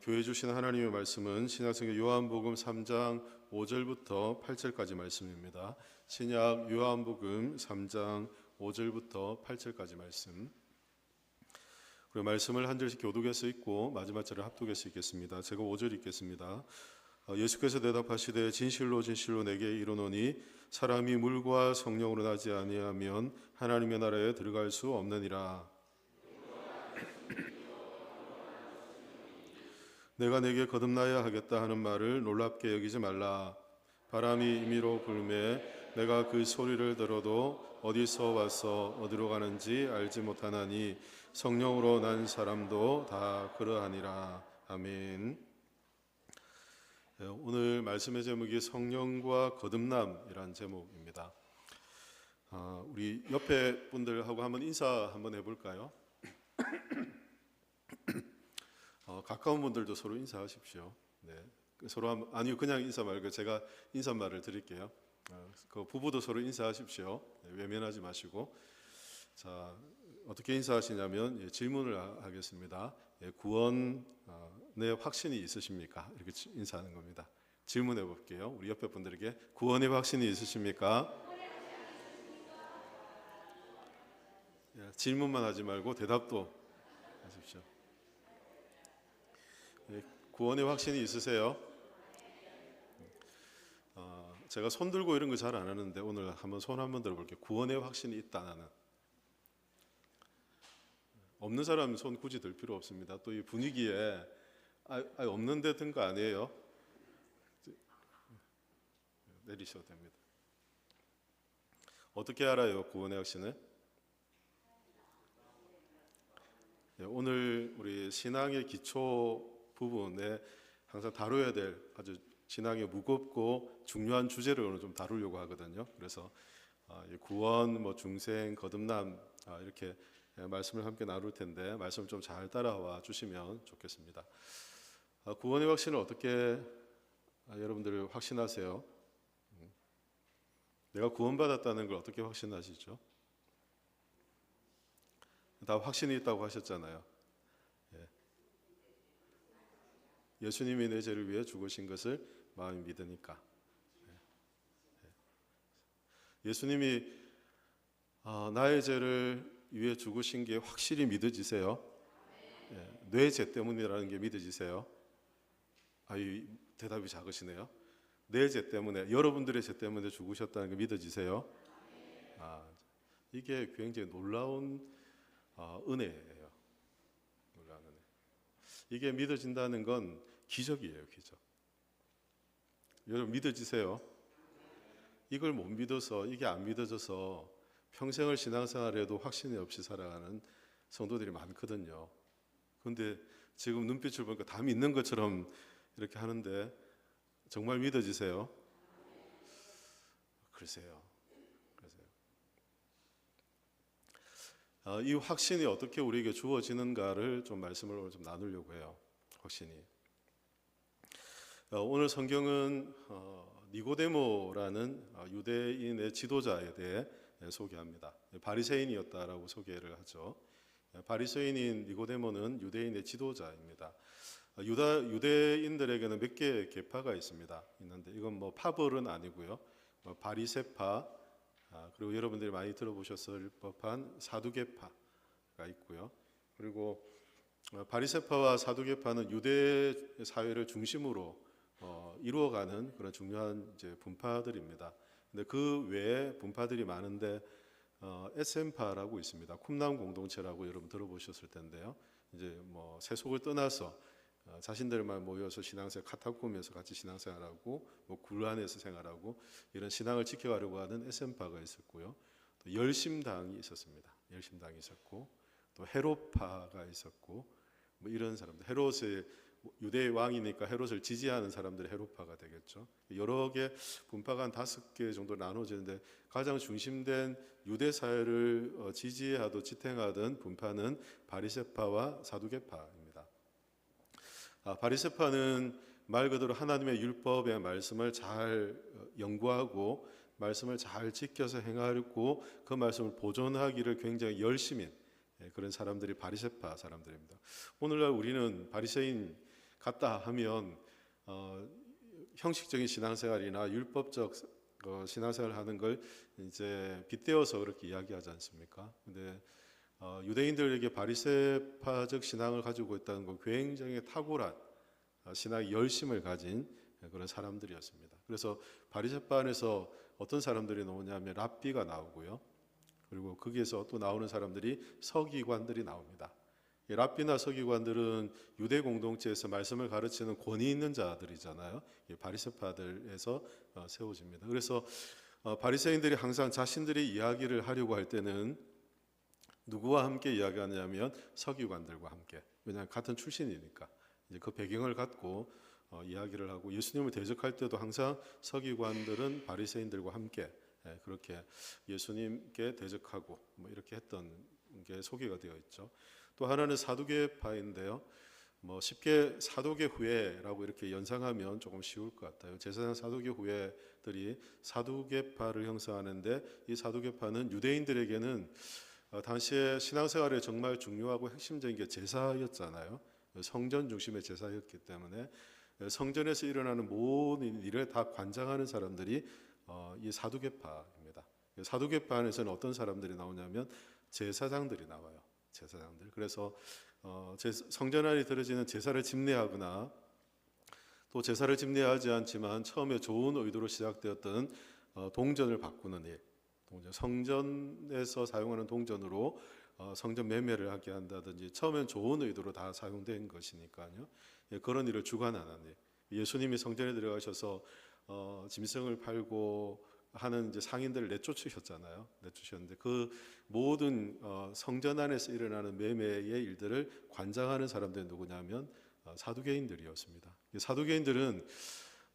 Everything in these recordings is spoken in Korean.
교회 주신 하나님의 말씀은 신약성경 요한복음 3장 5절부터 8절까지 말씀입니다. 신약 요한복음 3장 5절부터 8절까지 말씀. 그리고 말씀을 한 절씩 교독해서 읽고 마지막 절을 합독해서 읽겠습니다. 제가 5절 읽겠습니다. 예수께서 대답하시되 진실로 진실로 내게 이르노니 사람이 물과 성령으로 나지 아니하면 하나님의 나라에 들어갈 수 없느니라. 내가 내게 거듭나야 하겠다 하는 말을 놀랍게 여기지 말라. 바람이 임의로 불매 내가 그 소리를 들어도 어디서 와서 어디로 가는지 알지 못하나니 성령으로 난 사람도 다 그러하니라. 아멘. 오늘 말씀의 제목이 성령과 거듭남이란 제목입니다. 우리 옆에 분들하고 한번 인사 한번 해볼까요? 가까운 분들도 서로 인사하십시오. 네, 서로 아니요 그냥 인사 말고 제가 인사말을 드릴게요. 그 부부도 서로 인사하십시오. 네, 외면하지 마시고. 자, 어떻게 인사하시냐면 질문을 하겠습니다. 구원에 확신이 있으십니까? 이렇게 인사하는 겁니다. 질문해 볼게요. 우리 옆에 분들에게 구원의 확신이 있으십니까? 질문만 하지 말고 대답도 하십시오. 구원의 확신이 있으세요? 제가 손 들고 이런 거 잘 안 하는데 오늘 한번 손 한번 들어볼게요. 구원의 확신이 있다 나는. 없는 사람 손 굳이 들 필요 없습니다. 또 이 분위기에 없는데 든 거 아니에요? 내리셔도 됩니다. 어떻게 알아요? 구원의 확신을? 오늘 우리 신앙의 기초 부분에 항상 다뤄야 될 아주 신앙의 무겁고 중요한 주제를 오늘 좀 다루려고 하거든요. 그래서 구원, 중생, 거듭남 이렇게 말씀을 함께 나눌 텐데 말씀을 좀 잘 따라와 주시면 좋겠습니다. 구원의 확신을 어떻게 여러분들 확신하세요? 내가 구원받았다는 걸 어떻게 확신하시죠? 다 확신이 있다고 하셨잖아요. 예수님이 내 죄를 위해 죽으신 것을 마음이 믿으니까. 예수님이 나의 죄를 위해 죽으신 게 확실히 믿어지세요? 내 죄 때문이라는 게 믿어지세요? 대답이 작으시네요. 내 죄 때문에, 여러분들의 죄 때문에 죽으셨다는 게 믿어지세요? 이게 굉장히 놀라운 은혜예요. 놀라운 은혜. 이게 믿어진다는 건 기적이에요, 기적. 여러분 믿어지세요? 이걸 못 믿어서, 이게 안 믿어져서 평생을 신앙생활해도 확신이 없이 살아가는 성도들이 많거든요. 그런데 지금 눈빛을 보니까 다 믿는 것처럼 이렇게 하는데 정말 믿어지세요? 글쎄요. 이 확신이 어떻게 우리에게 주어지는가를 좀 말씀을 좀 나누려고 해요. 확신이. 오늘 성경은 니고데모라는 유대인의 지도자에 대해 소개합니다. 바리새인이었다라고 소개를 하죠. 바리새인인 니고데모는 유대인의 지도자입니다. 유대인들에게는 몇 개의 계파가 있는데 이건 파벌은 아니고요. 바리새파, 그리고 여러분들이 많이 들어보셨을 법한 사두개파가 있고요. 그리고 바리새파와 사두개파는 유대 사회를 중심으로 이루어가는 그런 중요한 분파들입니다. 근데 그 외에 분파들이 많은데 SM파라고 있습니다. 쿰남 공동체라고 여러분 들어보셨을 텐데요. 이제 세속을 떠나서 자신들만 모여서 신앙생활, 카타콤에서 같이 신앙생활하고 굴 안에서 생활하고 이런 신앙을 지켜가려고 하는 SM파가 있었고요. 또 열심당이 있었습니다. 열심당이 있었고 또 헤롯파가 있었고 이런 사람들, 헤롯의 유대의 왕이니까 헤롯을 지지하는 사람들이 헤롯파가 되겠죠. 여러 개 분파가 한 5개 정도 나눠지는데 가장 중심된 유대 사회를 지지하고 지탱하던 분파는 바리새파와 사두개파입니다. 바리새파는 말 그대로 하나님의 율법의 말씀을 잘 연구하고 말씀을 잘 지켜서 행하고 그 말씀을 보존하기를 굉장히 열심히 그런 사람들이 바리새파 사람들입니다. 오늘날 우리는 바리새인 같다 하면 형식적인 신앙생활이나 율법적 신앙생활을 하는 걸 이제 빗대어서 그렇게 이야기하지 않습니까? 근데 유대인들에게 바리새파적 신앙을 가지고 있다는 건 굉장히 탁월한 신앙의 열심을 가진 그런 사람들이었습니다. 그래서 바리새파 안에서 어떤 사람들이 나오냐면 랍비가 나오고요. 그리고 거기에서 또 나오는 사람들이 서기관들이 나옵니다. 이 랍비나 서기관들은 유대 공동체에서 말씀을 가르치는 권위 있는 자들이잖아요. 바리새파들에서 세워집니다. 그래서 바리새인들이 항상 자신들이 이야기를 하려고 할 때는 누구와 함께 이야기하냐면 서기관들과 함께. 왜냐하면 같은 출신이니까 이제 그 배경을 갖고 이야기를 하고, 예수님을 대적할 때도 항상 서기관들은 바리새인들과 함께 그렇게 예수님께 대적하고 뭐 이렇게 했던 게 소개가 되어 있죠. 또 하나는 사두개파인데요. 뭐 쉽게 사도계 후예라고 이렇게 연상하면 조금 쉬울 것 같아요. 제사장 사도계 후예들이 사두개파를 형성하는데, 이 사두개파는 유대인들에게는 당시에 신앙생활에 정말 중요하고 핵심적인 게 제사였잖아요. 성전 중심의 제사였기 때문에 성전에서 일어나는 모든 일을 다 관장하는 사람들이 이 사두개파입니다. 사두개파 안에서는 어떤 사람들이 나오냐면 제사장들이 나와요. 제사장들. 그래서 성전 안에 드려지는 제사를 집례하거나, 또 제사를 집례하지 않지만 처음에 좋은 의도로 시작되었던 동전을 바꾸는 일, 성전에서 사용하는 동전으로 성전 매매를 하게 한다든지, 처음엔 좋은 의도로 다 사용된 것이니까요. 그런 일을 주관하는 일. 예수님이 성전에 들어가셔서 짐승을 팔고 하는 이제 상인들을 내쫓으셨잖아요. 내쫓으셨는데 그 모든 성전 안에서 일어나는 매매의 일들을 관장하는 사람들이 누구냐면 사두개인들이었습니다. 사두개인들은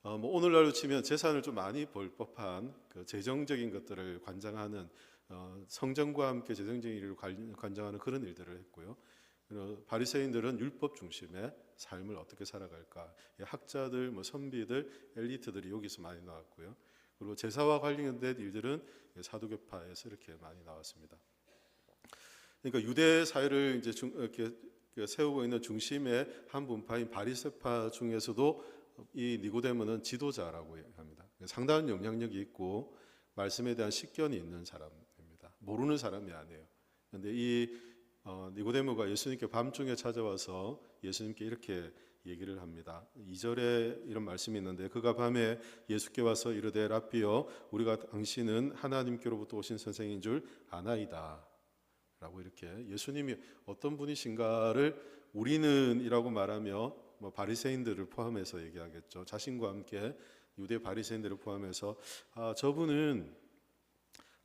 뭐 오늘날로 치면 재산을 좀 많이 벌 법한 그 재정적인 것들을 관장하는, 성전과 함께 재정적인 일을 관장하는 그런 일들을 했고요. 바리새인들은 율법 중심의 삶을 어떻게 살아갈까, 학자들, 뭐 선비들, 엘리트들이 여기서 많이 나왔고요. 그리고 제사와 관련된 일들은 사두개파에서 이렇게 많이 나왔습니다. 그러니까 유대 사회를 이제 이렇게 세우고 있는 중심의 한 분파인 바리새파 중에서도 이 니고데모는 지도자라고 합니다. 상당한 영향력이 있고 말씀에 대한 식견이 있는 사람입니다. 모르는 사람이 아니에요. 그런데 이 니고데모가 예수님께 밤중에 찾아와서 예수님께 이렇게 얘기를 합니다. 2절에 이런 말씀이 있는데, 그가 밤에 예수께 와서 이르되 랍비여, 우리가 당신은 하나님께로부터 오신 선생인 줄 아나이다 라고, 이렇게 예수님이 어떤 분이신가를 우리는 이라고 말하며 뭐 바리새인들을 포함해서 얘기하겠죠. 자신과 함께 유대 바리새인들을 포함해서 저분은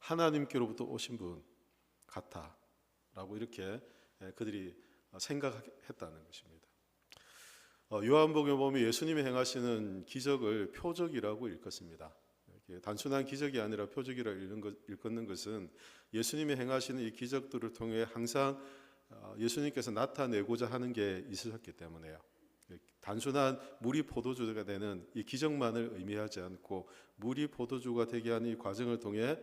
하나님께로부터 오신 분 같아 라고 이렇게 그들이 생각했다는 것입니다. 요한복음에 보면 예수님이 행하시는 기적을 표적이라고 일컫습니다. 단순한 기적이 아니라 표적이라고 일컫는 것은 예수님이 행하시는 이 기적들을 통해 항상 예수님께서 나타내고자 하는 게 있으셨기 때문에요. 단순한 물이 포도주가 되는 이 기적만을 의미하지 않고, 물이 포도주가 되게 하는 이 과정을 통해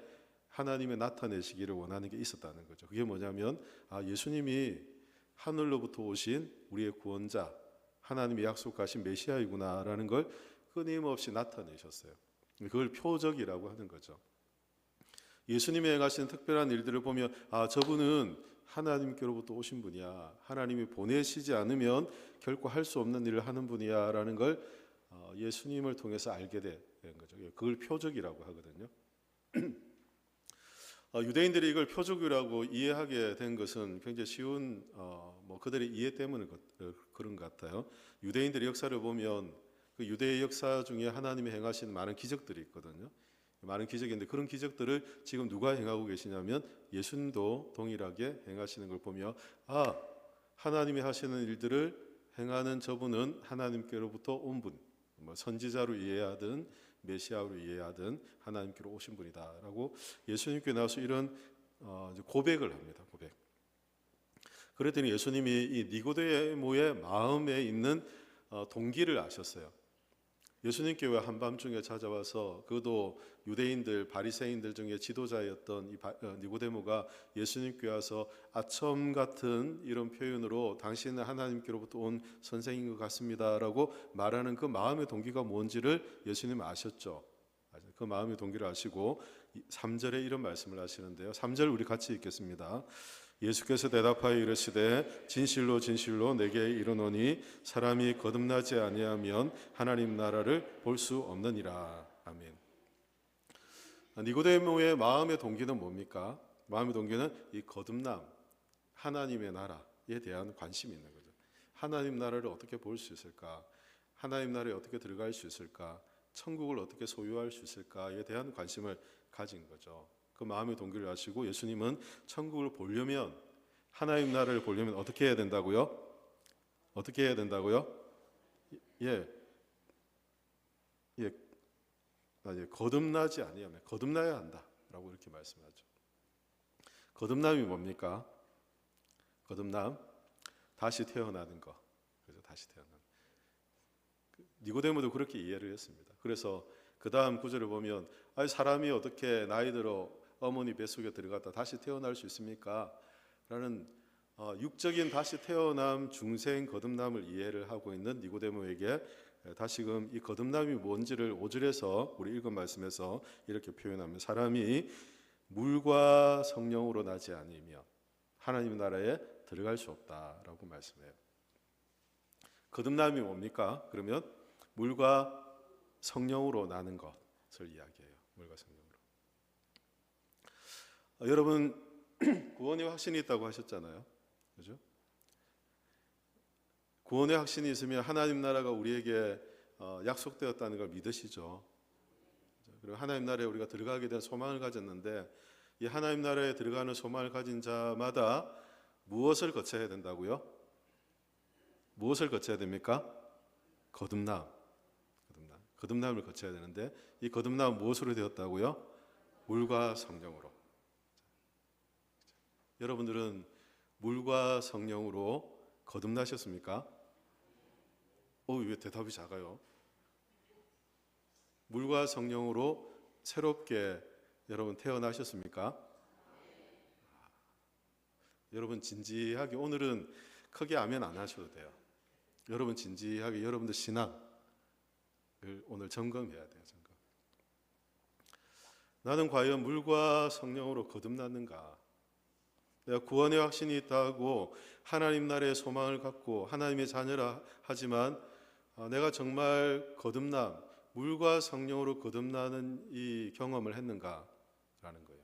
하나님의 나타내시기를 원하는 게 있었다는 거죠. 그게 뭐냐면 예수님이 하늘로부터 오신 우리의 구원자, 하나님이 약속하신 메시아이구나라는 걸 끊임없이 나타내셨어요. 그걸 표적이라고 하는 거죠. 예수님이 행하시는 특별한 일들을 보면 저분은 하나님께로부터 오신 분이야, 하나님이 보내시지 않으면 결코 할 수 없는 일을 하는 분이야 라는 걸 예수님을 통해서 알게 된 거죠. 그걸 표적이라고 하거든요. 유대인들이 이걸 표적이라고 이해하게 된 것은 굉장히 쉬운 뭐 그들의 이해 때문에 그런 것 같아요. 유대인들의 역사를 보면 그 유대의 역사 중에 하나님이 행하신 많은 기적들이 있거든요. 많은 기적인데 그런 기적들을 지금 누가 행하고 계시냐면 예수님도 동일하게 행하시는 걸 보며 하나님이 하시는 일들을 행하는 저분은 하나님께로부터 온 분, 뭐 선지자로 이해하든 메시아로 이해하든 하나님께로 오신 분이다라고 예수님께 나와서 이런 고백을 합니다. 고백. 그랬더니 예수님이 이 니고데모의 마음에 있는 동기를 아셨어요. 예수님 교회 한밤중에 찾아와서 그도 유대인들 바리새인들 중에 지도자였던 니고데모가 예수님 교회 와서 아첨 같은 이런 표현으로 당신은 하나님께로부터 온 선생인 것 같습니다라고 말하는 그 마음의 동기가 뭔지를 예수님은 아셨죠. 그 마음의 동기를 아시고 3절에 이런 말씀을 하시는데요. 3절 우리 같이 읽겠습니다. 예수께서 대답하여 이르시되 진실로 진실로 내게 이르노니 사람이 거듭나지 아니하면 하나님 나라를 볼 수 없느니라. 아멘. 니고데모의 마음의 동기는 뭡니까? 마음의 동기는 이 거듭남, 하나님의 나라에 대한 관심이 있는 거죠. 하나님 나라를 어떻게 볼 수 있을까? 하나님 나라에 어떻게 들어갈 수 있을까? 천국을 어떻게 소유할 수 있을까에 대한 관심을 가진 거죠. 그 마음의 동기를 아시고 예수님은 천국을 보려면, 하나님 나라를 보려면 어떻게 해야 된다고요? 어떻게 해야 된다고요? 거듭나지 아니하면 거듭나야 한다라고 이렇게 말씀하죠. 거듭남이 뭡니까? 거듭남, 다시 태어나는 거. 그래서 다시 태어나는. 니고데모도 그렇게 이해를 했습니다. 그래서 그 다음 구절을 보면 사람이 어떻게 나이 들어 어머니 뱃속에 들어갔다 다시 태어날 수 있습니까? 라는 육적인 다시 태어남, 중생 거듭남을 이해를 하고 있는 니고데모에게 다시금 이 거듭남이 뭔지를 5절에서 우리 읽은 말씀에서 이렇게 표현하면 사람이 물과 성령으로 나지 아니면 하나님 나라에 들어갈 수 없다라고 말씀해요. 거듭남이 뭡니까? 그러면 물과 성령으로 나는 것을 이야기해요. 물과 성령으로. 여러분 구원의 확신이 있다고 하셨잖아요. 그죠? 구원의 확신이 있으면 하나님 나라가 우리에게 약속되었다는 걸 믿으시죠. 그리고 하나님 나라에 우리가 들어가게 된 소망을 가졌는데 이 하나님 나라에 들어가는 소망을 가진 자마다 무엇을 거쳐야 된다고요? 무엇을 거쳐야 됩니까? 거듭남을 거쳐야 되는데 이 거듭남은 무엇으로 되었다고요? 물과 성령으로. 여러분들은 물과 성령으로 거듭나셨습니까? 왜 대답이 작아요? 물과 성령으로 새롭게 여러분 태어나셨습니까? 여러분 진지하게 오늘은 크게 아멘 안 하셔도 돼요. 여러분 진지하게 여러분들 신앙을 오늘 점검해야 돼요. 점검. 나는 과연 물과 성령으로 거듭났는가? 내가 구원의 확신이 있다고 하나님 나라의 소망을 갖고 하나님의 자녀라 하지만 내가 정말 거듭남, 물과 성령으로 거듭나는 이 경험을 했는가라는 거예요.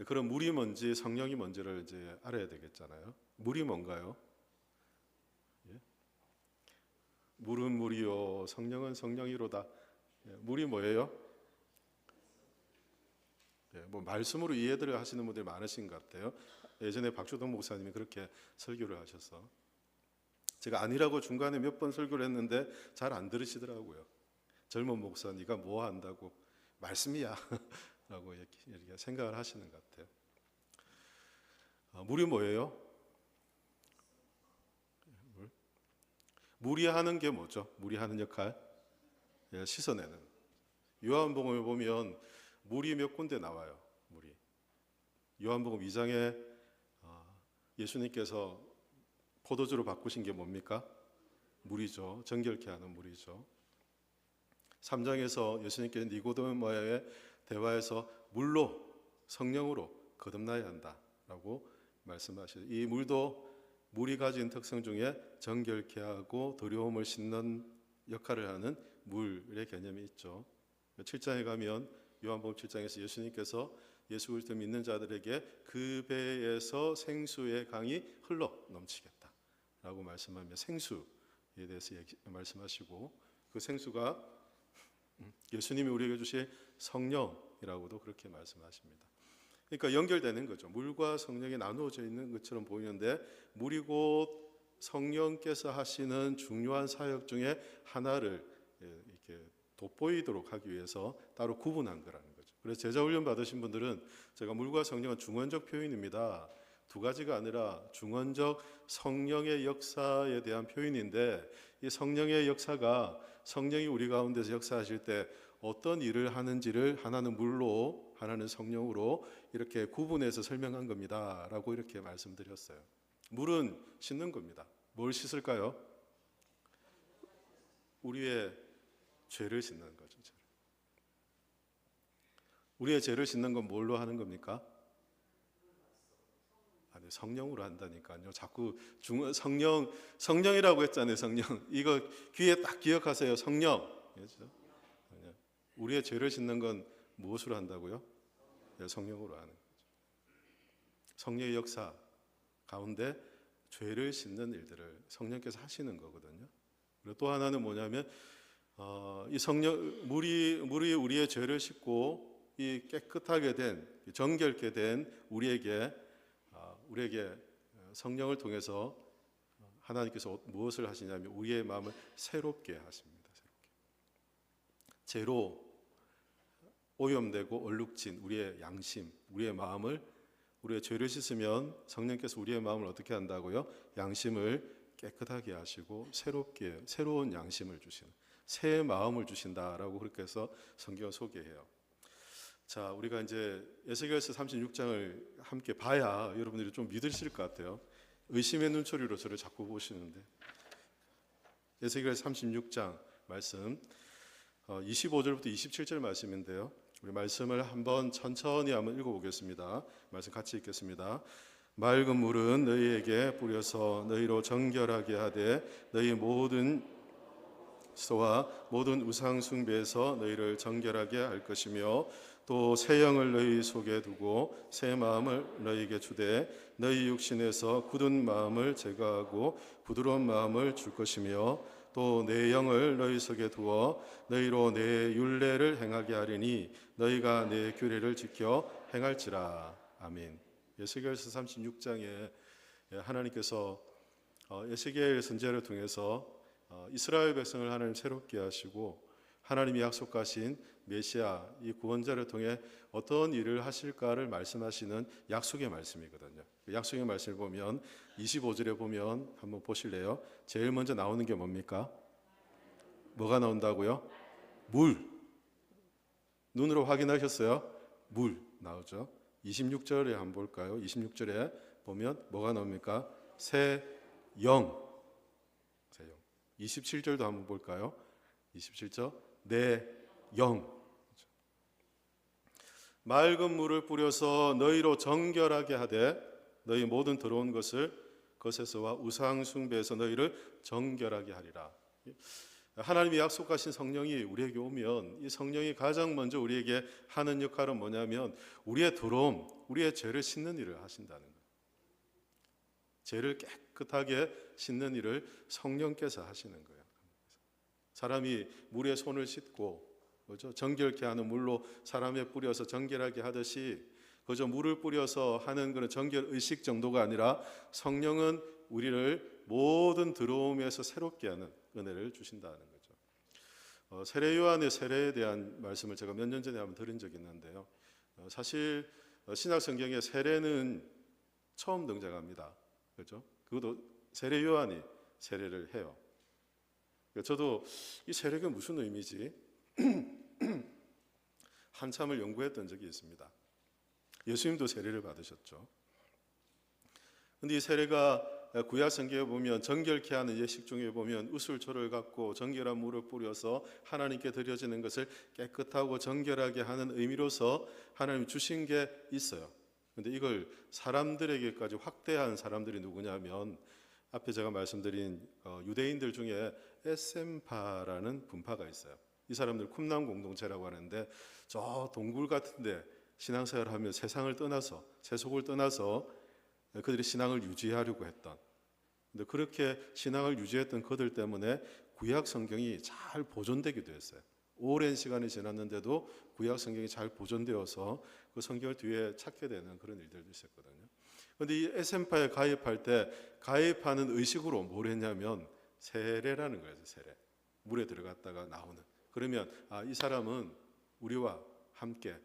그럼 물이 뭔지 성령이 뭔지를 이제 알아야 되겠잖아요. 물이 뭔가요? 물은 물이요, 성령은 성령이로다. 물이 뭐예요? 뭐 말씀으로 이해들을 하시는 분들이 많으신 것 같아요. 예전에 박주동 목사님이 그렇게 설교를 하셔서 제가 아니라고 중간에 몇 번 설교를 했는데 잘 안 들으시더라고요. 젊은 목사 네가 뭐 한다고 말씀이야 라고 이렇게 생각을 하시는 것 같아요. 물이 뭐예요? 물이 하는 게 뭐죠? 물이 하는 역할? 씻어내는. 요한복음에 보면 물이 몇 군데 나와요. 물이. 요한복음 2장에 예수님께서 포도주로 바꾸신 게 뭡니까? 물이죠. 정결케 하는 물이죠. 3장에서 예수님께서 니고데모와의 대화에서 물로 성령으로 거듭나야 한다라고 말씀하시죠. 이 물도 물이 가진 특성 중에 정결케 하고 더러움을 씻는 역할을 하는 물의 개념이 있죠. 7장에 가면 요한복음 7장에서 예수님께서 예수 그리스도 믿는 자들에게 그 배에서 생수의 강이 흘러 넘치겠다라고 말씀하며 생수에 대해서 말씀하시고 그 생수가 예수님이 우리에게 주신 성령이라고도 그렇게 말씀하십니다. 그러니까 연결되는 거죠. 물과 성령이 나누어져 있는 것처럼 보이는데 물이 곧 성령께서 하시는 중요한 사역 중에 하나를 이렇게 돋보이도록 하기 위해서 따로 구분한 거라는 거죠. 그래서 제자 훈련 받으신 분들은 제가 물과 성령은 중원적 표현입니다. 두 가지가 아니라 중언적 성령의 역사에 대한 표현인데, 이 성령의 역사가 성령이 우리 가운데서 역사하실 때 어떤 일을 하는지를 하나는 물로 하나는 성령으로 이렇게 구분해서 설명한 겁니다 라고 이렇게 말씀드렸어요. 물은 씻는 겁니다. 뭘 씻을까요? 우리의 죄를 씻는 거죠. 우리의 죄를 씻는 건 뭘로 하는 겁니까? 아니, 성령으로 한다니까요. 자꾸 성령이라고 했잖아요. 성령. 이거 귀에 딱 기억하세요. 성령. 그렇죠? 우리의 죄를 씻는 건 무엇으로 한다고요? 성령으로 하는 거죠. 성령의 역사 가운데 죄를 씻는 일들을 성령께서 하시는 거거든요. 그리고 또 하나는 뭐냐면 이 물이 우리의 죄를 씻고 이 깨끗하게 된 정결케 된 우리에게 성령을 통해서 하나님께서 무엇을 하시냐면 우리의 마음을 새롭게 하십니다. 죄로 오염되고 얼룩진 우리의 양심, 우리의 마음을 우리의 죄를 씻으면 성령께서 우리의 마음을 어떻게 한다고요? 양심을 깨끗하게 하시고 새로운 양심을 주시는 새 마음을 주신다라고 그렇게 해서 성경을 소개해요. 자, 우리가 이제 에스겔서 36장을 함께 봐야 여러분들이 좀 믿으실 것 같아요. 의심의 눈초리로 저를 자꾸 보시는데 에스겔 36장 말씀 25절부터 27절 말씀인데요. 우리 말씀을 한번 천천히 한번 읽어보겠습니다. 말씀 같이 읽겠습니다. 맑은 물은 너희에게 뿌려서 너희로 정결하게 하되 너희 모든 소와 모든 우상 숭배에서 너희를 정결하게 할 것이며 또 새 영을 너희 속에 두고 새 마음을 너희에게 주되 너희 육신에서 굳은 마음을 제거하고 부드러운 마음을 줄 것이며 또 내 영을 너희 속에 두어 너희로 내 율례를 행하게 하리니 너희가 내 규례를 지켜 행할지라. 아멘. 에스겔서 36장에 하나님께서 에스겔 선지자를 통해서 이스라엘 백성을 하나님 새롭게 하시고 하나님이 약속하신 메시아 이 구원자를 통해 어떤 일을 하실까를 말씀하시는 약속의 말씀이거든요. 약속의 말씀을 보면 25절에 보면 한번 보실래요? 제일 먼저 나오는 게 뭡니까? 뭐가 나온다고요? 물. 눈으로 확인하셨어요? 물 나오죠. 26절에 한번 볼까요? 26절에 보면 뭐가 나옵니까? 새 영. 27절도 한번 볼까요? 27절 내 영. 맑은 물을 뿌려서 너희로 정결하게 하되 너희 모든 더러운 것에서와 우상 숭배에서 너희를 정결하게 하리라. 하나님이 약속하신 성령이 우리에게 오면 이 성령이 가장 먼저 우리에게 하는 역할은 뭐냐면 우리의 더러움, 우리의 죄를 씻는 일을 하신다는 거예요. 죄를 깨끗하게 씻는 일을 성령께서 하시는 거예요. 사람이 물에 손을 씻고 그죠? 정결케 하는 물로 사람에 뿌려서 정결하게 하듯이 그저 물을 뿌려서 하는 그런 정결 의식 정도가 아니라 성령은 우리를 모든 더러움에서 새롭게 하는 은혜를 주신다는 거죠. 세례 요한의 세례에 대한 말씀을 제가 몇 년 전에 한번 들은 적이 있는데요. 사실 신약 성경에 세례는 처음 등장합니다. 그렇죠? 그것도 세례 요한이 세례를 해요. 저도 이 세례가 무슨 의미지? 한참을 연구했던 적이 있습니다. 예수님도 세례를 받으셨죠. 그런데 이 세례가 구약 성경에 보면 정결케 하는 예식 중에 보면 우슬초를 갖고 정결한 물을 뿌려서 하나님께 드려지는 것을 깨끗하고 정결하게 하는 의미로서 하나님 주신 게 있어요. 그런데 이걸 사람들에게까지 확대한 사람들이 누구냐면 앞에 제가 말씀드린 유대인들 중에 에셈파라는 분파가 있어요. 이 사람들 쿰남 공동체라고 하는데 저 동굴 같은데 신앙생활을 하며 세상을 떠나서 세속을 떠나서 그들이 신앙을 유지하려고 했던 근데 그렇게 신앙을 유지했던 그들 때문에 구약 성경이 잘 보존되기도 했어요. 오랜 시간이 지났는데도 구약 성경이 잘 보존되어서 그 성경을 뒤에 찾게 되는 그런 일들도 있었거든요. 그런데 이 에센파에 가입할 때 가입하는 의식으로 뭘 했냐면 세례라는 거예요. 세례. 물에 들어갔다가 나오는. 그러면 이 사람은 우리와 함께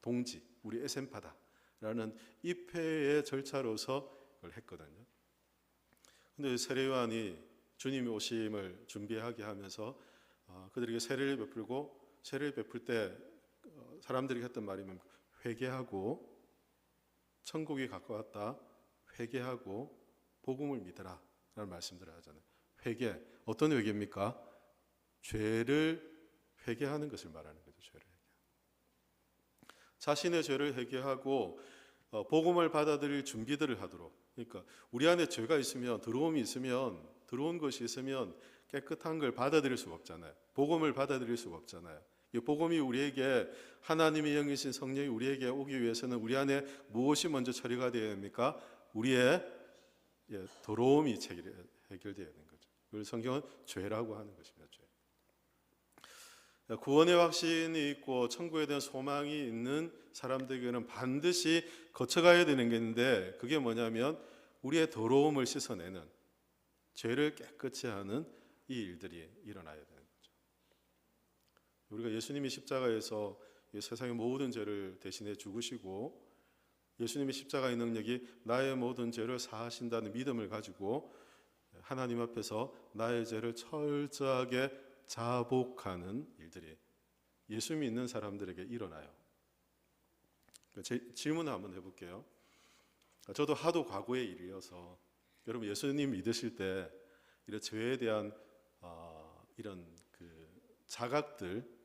동지, 우리 에센파다 라는 입회의 절차로서 그걸 했거든요. 근데 세례요한이 주님이 오심을 준비하게 하면서 그들에게 세례를 베풀고, 세례를 베풀 때 사람들이 했던 말이 뭡니까? 회개하고, 천국이 가까웠다, 회개하고 복음을 믿으라 라는 말씀들을 하잖아요. 회개, 어떤 회개입니까? 죄를 회개하는 것을 말하는 거죠. 죄를 회개. 자신의 죄를 회개하고 복음을 받아들일 준비들을 하도록. 그러니까 우리 안에 죄가 있으면, 들어옴이 있으면, 들어온 것이 있으면 깨끗한 걸 받아들일 수가 없잖아요. 복음을 받아들일 수가 없잖아요. 이 복음이 우리에게, 하나님의 영이신 성령이 우리에게 오기 위해서는 우리 안에 무엇이 먼저 처리가 되어야 합니까? 우리의 더러움이 해결되어야 되는 거죠. 그걸 성경은 죄라고 하는 것입니다. 죄. 구원의 확신이 있고 천국에 대한 소망이 있는 사람들에게는 반드시 거쳐가야 되는 게 있는데, 그게 뭐냐면 우리의 더러움을 씻어내는, 죄를 깨끗이 하는 이 일들이 일어나야 되는 거죠. 우리가 예수님이 십자가에서 이 세상의 모든 죄를 대신해 죽으시고, 예수님의 십자가의 능력이 나의 모든 죄를 사하신다는 믿음을 가지고 하나님 앞에서 나의 죄를 철저하게 자복하는 일들이 예수 믿는 사람들에게 일어나요. 질문을 한번 해볼게요. 저도 하도 과거의 일이어서, 여러분 예수님 믿으실 때 이런 죄에 대한 이런 자각들,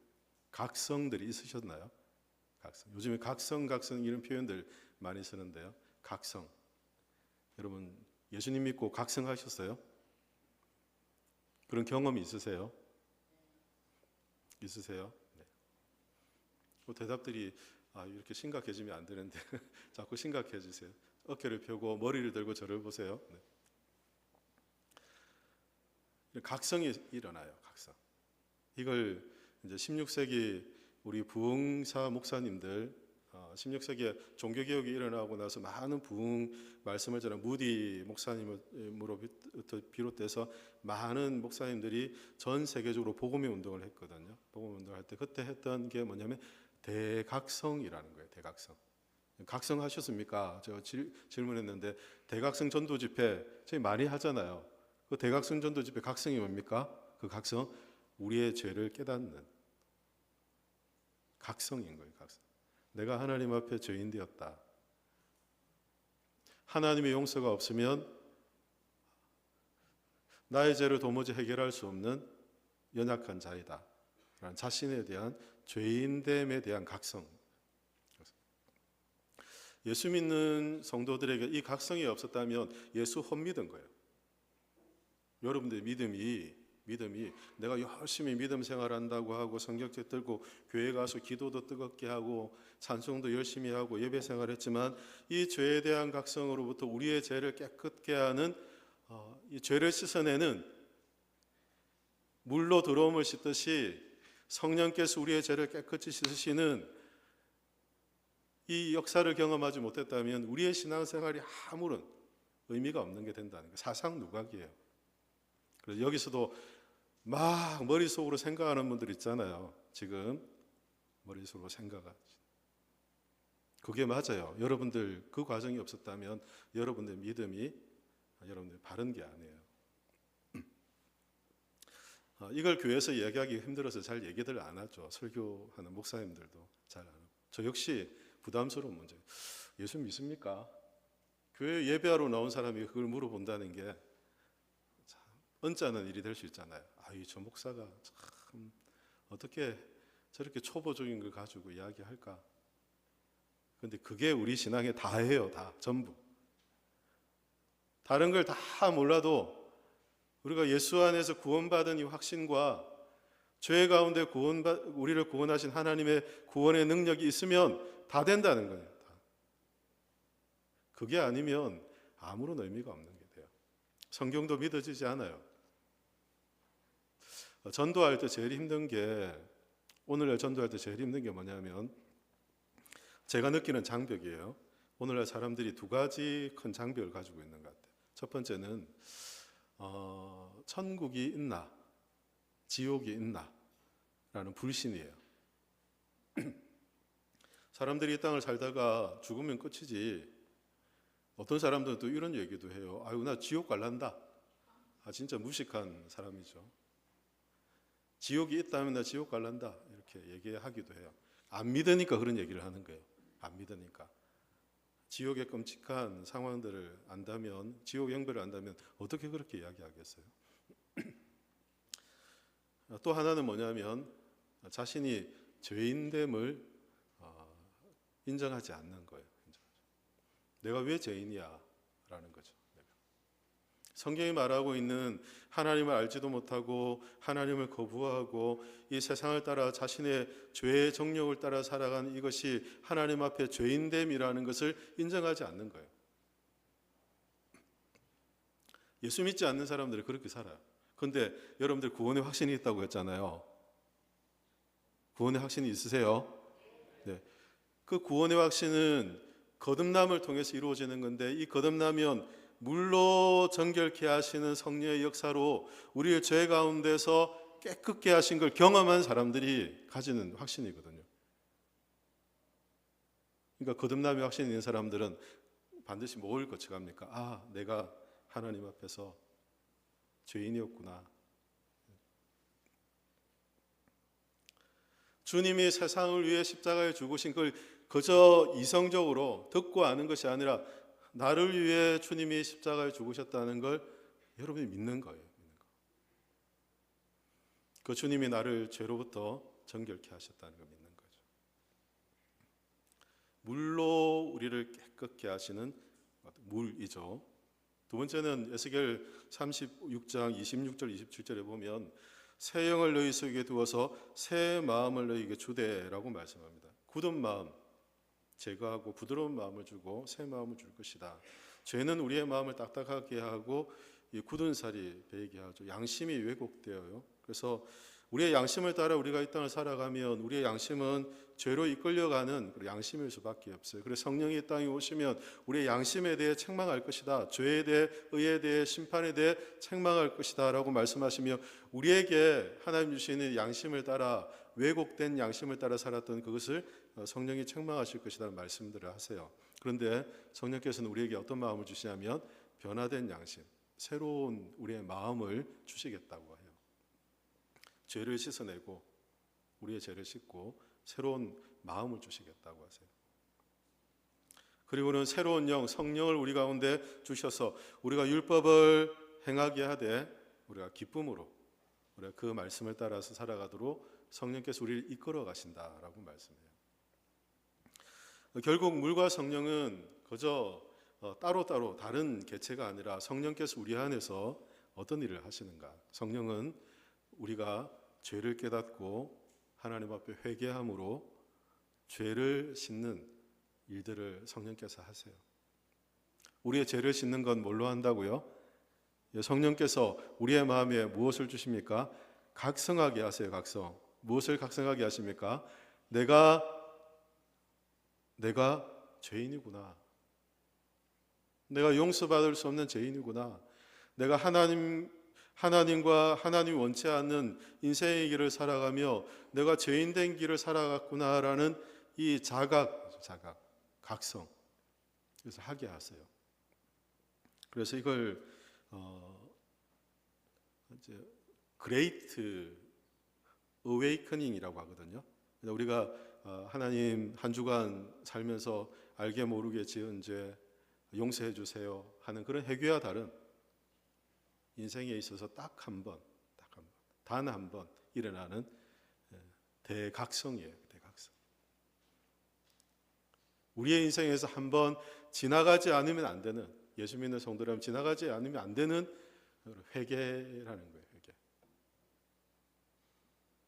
각성들이 있으셨나요? 각성. 요즘에 각성 이런 표현들 많이 쓰는데요. 각성. 여러분 예수님 믿고 각성하셨어요? 그런 경험이 있으세요? 있으세요? 네. 대답들이 이렇게 심각해지면 안 되는데 자꾸 심각해지세요. 어깨를 펴고 머리를 들고 저를 보세요. 네. 각성이 일어나요. 각성. 이걸 이제 16세기 우리 부흥사 목사님들, 16세기에 종교개혁이 일어나고 나서 많은 부흥 말씀을 전한 무디 목사님으로부터 비롯돼서 많은 목사님들이 전 세계적으로 복음의 운동을 했거든요. 복음 운동을 할 때 그때 했던 게 뭐냐면 대각성이라는 거예요. 대각성. 각성하셨습니까? 제가 질문했는데 대각성 전도 집회 저희 많이 하잖아요. 그 대각성 전도 집회 각성이 뭡니까? 그 각성, 우리의 죄를 깨닫는 각성인 거예요. 각성. 내가 하나님 앞에 죄인 되었다. 하나님의 용서가 없으면 나의 죄를 도무지 해결할 수 없는 연약한 자이다. 라는 자신에 대한 죄인됨에 대한 각성. 예수 믿는 성도들에게 이 각성이 없었다면 예수 헛믿은 거예요. 여러분들의 믿음이 내가 열심히 믿음 생활한다고 하고 성경책 들고 교회 가서 기도도 뜨겁게 하고 찬송도 열심히 하고 예배 생활했지만, 이 죄에 대한 각성으로부터 우리의 죄를 깨끗게 하는 이 죄를 씻어내는, 물로 더러움을 씻듯이 성령께서 우리의 죄를 깨끗이 씻으시는 이 역사를 경험하지 못했다면 우리의 신앙생활이 아무런 의미가 없는 게 된다는 거예요. 사상 누각이에요. 그래서 여기서도 막 머릿속으로 생각하는 분들 있잖아요. 지금 머릿속으로 생각하지. 그게 맞아요. 여러분들 그 과정이 없었다면 여러분들 믿음이 여러분들 바른 게 아니에요. 이걸 교회에서 이야기하기 힘들어서 잘 얘기들 안 하죠. 설교하는 목사님들도 잘 안 하고. 저 역시 부담스러운 문제예요. 예수 믿습니까? 교회 예배하러 나온 사람이 그걸 물어본다는 게 언짢은 일이 될 수 있잖아요. 저 목사가 참 어떻게 저렇게 초보적인 걸 가지고 이야기할까? 근데 그게 우리 신앙에 다예요. 다 전부. 다른 걸 다 몰라도 우리가 예수 안에서 구원받은 이 확신과 죄 가운데 우리를 구원하신 하나님의 구원의 능력이 있으면 다 된다는 거예요. 다. 그게 아니면 아무런 의미가 없는 게 돼요. 성경도 믿어지지 않아요. 전도할 때 제일 힘든 게, 오늘날 전도할 때 제일 힘든 게 뭐냐면 제가 느끼는 장벽이에요. 오늘날 사람들이 두 가지 큰 장벽을 가지고 있는 것 같아요. 첫 번째는 천국이 있나 지옥이 있나 라는 불신이에요. 사람들이 이 땅을 살다가 죽으면 끝이지. 어떤 사람들은 또 이런 얘기도 해요. 아유, 나 지옥 갈란다. 진짜 무식한 사람이죠. 지옥이 있다면 나 지옥 갈란다. 이렇게 얘기하기도 해요. 안 믿으니까 그런 얘기를 하는 거예요. 안 믿으니까. 지옥의 끔찍한 상황들을 안다면, 지옥 형벌을 안다면 어떻게 그렇게 이야기하겠어요? 또 하나는 뭐냐면 자신이 죄인됨을 인정하지 않는 거예요. 내가 왜 죄인이야? 라는 거죠. 성경이 말하고 있는 하나님을 알지도 못하고 하나님을 거부하고 이 세상을 따라 자신의 죄의 정욕을 따라 살아가는 이것이 하나님 앞에 죄인됨이라는 것을 인정하지 않는 거예요. 예수 믿지 않는 사람들은 그렇게 살아요. 그런데 여러분들 구원의 확신이 있다고 했잖아요. 구원의 확신이 있으세요? 네. 그 구원의 확신은 거듭남을 통해서 이루어지는 건데, 이 거듭나면 물로 정결케 하시는 성령의 역사로 우리의 죄 가운데서 깨끗게 하신 걸 경험한 사람들이 가지는 확신이거든요. 그러니까 거듭남의 확신이 있는 사람들은 반드시 뭘 거쳐갑니까? 내가 하나님 앞에서 죄인이었구나. 주님이 세상을 위해 십자가에 죽으신 걸 그저 이성적으로 듣고 아는 것이 아니라 나를 위해 주님이 십자가에 죽으셨다는 걸 여러분이 믿는 거예요. 그 주님이 나를 죄로부터 정결케 하셨다는 걸 믿는 거죠. 물로 우리를 깨끗게 하시는 물이죠. 두 번째는 에스겔 36장 26절 27절에 보면 새 영을 너희 속에 두어서 새 마음을 너희에게 주되라고 말씀합니다. 굳은 마음 제거하고 부드러운 마음을 주고 새 마음을 줄 것이다. 죄는 우리의 마음을 딱딱하게 하고 이 굳은 살이 배이게 하죠. 양심이 왜곡되어요. 그래서 우리의 양심을 따라 우리가 이 땅을 살아가면 우리의 양심은 죄로 이끌려가는 양심일 수밖에 없어요. 그래서 성령이 이 땅에 오시면 우리의 양심에 대해 책망할 것이다. 죄에 대해, 의에 대해, 심판에 대해 책망할 것이다 라고 말씀하시며 우리에게 하나님 주시는 양심을 따라 왜곡된 양심을 따라 살았던 그것을 성령이 책망하실 것이라는 말씀들을 하세요. 그런데 성령께서는 우리에게 어떤 마음을 주시냐면 변화된 양심, 새로운 우리의 마음을 주시겠다고 해요. 죄를 씻어내고 우리의 죄를 씻고 새로운 마음을 주시겠다고 하세요. 그리고는 새로운 영, 성령을 우리 가운데 주셔서 우리가 율법을 행하게 하되 우리가 기쁨으로 우리가 그 말씀을 따라서 살아가도록 성령께서 우리를 이끌어 가신다라고 말씀해요. 결국 물과 성령은 그저 따로따로 다른 개체가 아니라 성령께서 우리 안에서 어떤 일을 하시는가. 성령은 우리가 죄를 깨닫고 하나님 앞에 회개함으로 죄를 씻는 일들을 성령께서 하세요. 우리의 죄를 씻는 건 뭘로 한다고요? 성령께서 우리의 마음에 무엇을 주십니까? 각성하게 하세요. 각성. 무엇을 각성하게 하십니까? 내가 죄인이구나. 내가 용서받을 수 없는 죄인이구나. 내가 하나님과 하나님 원치 않는 인생의 길을 살아가며 내가 죄인된 길을 살아갔구나라는 이 자각, 각성. 그래서 하게 하세요. 그래서 이걸 이제 그레이트 어웨이커닝이라고 하거든요. 우리가 하나님 한 주간 살면서 알게 모르게 지은 죄 용서해 주세요 하는 그런 회개와 다른 인생에 있어서 단 한 번 일어나는 대각성이에요. 대각성. 우리의 인생에서 한 번 지나가지 않으면 안 되는, 예수 믿는 성도라면 지나가지 않으면 안 되는 회개라는 거예요. 회개.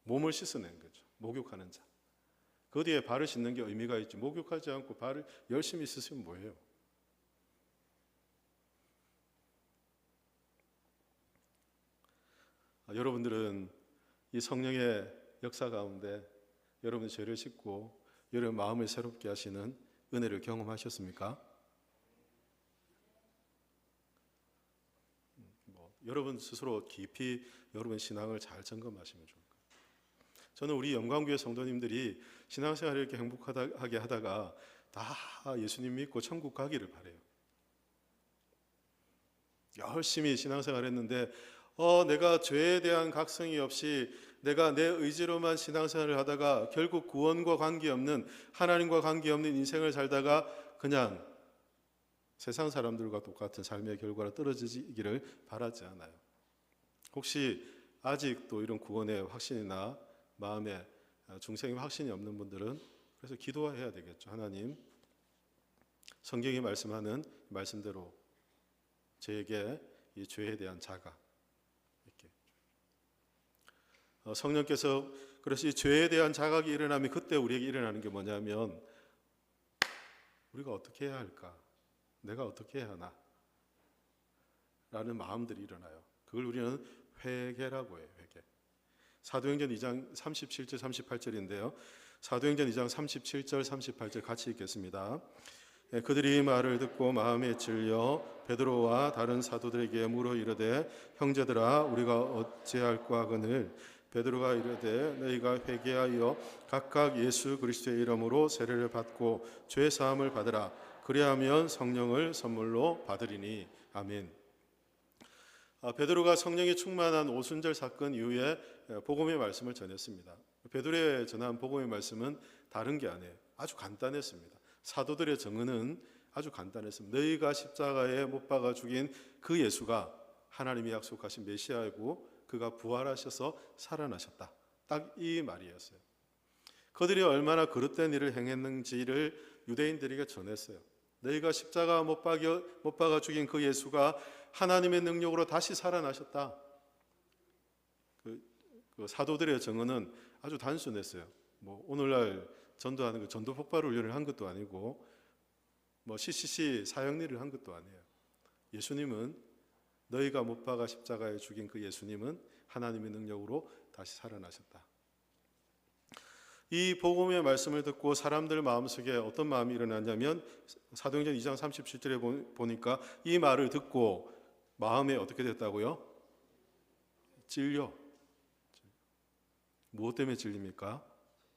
몸을 씻어낸 거죠. 목욕하는 자. 그 뒤에 발을 씻는 게 의미가 있지. 목욕하지 않고 발을 열심히 씻으면 뭐예요? 여러분들은 이 성령의 역사 가운데 여러분의 죄를 씻고 여러분 마음을 새롭게 하시는 은혜를 경험하셨습니까? 여러분 스스로 깊이 여러분 신앙을 잘 점검하시면 좋을 것 같아요. 저는 우리 영광교회 성도님들이 신앙생활을 이렇게 행복하게 하다가 다 예수님 믿고 천국 가기를 바라요. 열심히 신앙생활했는데 내가 죄에 대한 각성이 없이 내가 내 의지로만 신앙생활을 하다가 결국 구원과 관계없는, 하나님과 관계없는 인생을 살다가 그냥 세상 사람들과 똑같은 삶의 결과로 떨어지기를 바라지 않아요. 혹시 아직도 이런 구원의 확신이나 마음에 중생의 확신이 없는 분들은 그래서 기도해야 되겠죠. 하나님, 성경이 말씀하는 말씀대로 저에게 이 죄에 대한 자각, 이렇게 성령께서, 그래서 이 죄에 대한 자각이 일어나면 그때 우리에게 일어나는 게 뭐냐면, 우리가 어떻게 해야 할까? 내가 어떻게 해야 하나? 라는 마음들이 일어나요. 그걸 우리는 회개라고 해요. 회개. 사도행전 2장 37절 38절인데요. 사도행전 2장 37절 38절 같이 읽겠습니다. 그들이 말을 듣고 마음에 찔려 베드로와 다른 사도들에게 물어 이르되, 형제들아, 우리가 어찌할까 하거늘 베드로가 이르되, 너희가 회개하여 각각 예수 그리스도의 이름으로 세례를 받고 죄 사함을 받으라. 그리하면 성령을 선물로 받으리니. 아멘. 베드로가 성령이 충만한 오순절 사건 이후에 복음의 말씀을 전했습니다. 베드로의 전한 복음의 말씀은 다른 게 아니에요. 아주 간단했습니다. 사도들의 증언은 아주 간단했습니다. 너희가 십자가에 못 박아 죽인 그 예수가 하나님이 약속하신 메시아이고 그가 부활하셔서 살아나셨다. 딱 이 말이었어요. 그들이 얼마나 그릇된 일을 행했는지를 유대인들에게 전했어요. 너희가 십자가 못 박아 죽인 그 예수가 하나님의 능력으로 다시 살아나셨다. 그 사도들의 증언은 아주 단순했어요. 뭐 오늘날 전도하는 거 전도 폭발 훈련을 한 것도 아니고 뭐 CCC 사형리를 한 것도 아니에요. 예수님은, 너희가 못 박아 십자가에 죽인 그 예수님은 하나님의 능력으로 다시 살아나셨다. 이 복음의 말씀을 듣고 사람들 마음속에 어떤 마음이 일어났냐면, 사도행전 2장 37절에 보니까 이 말을 듣고 마음에 어떻게 됐다고요? 찔려. 무엇 때문에 찔립니까?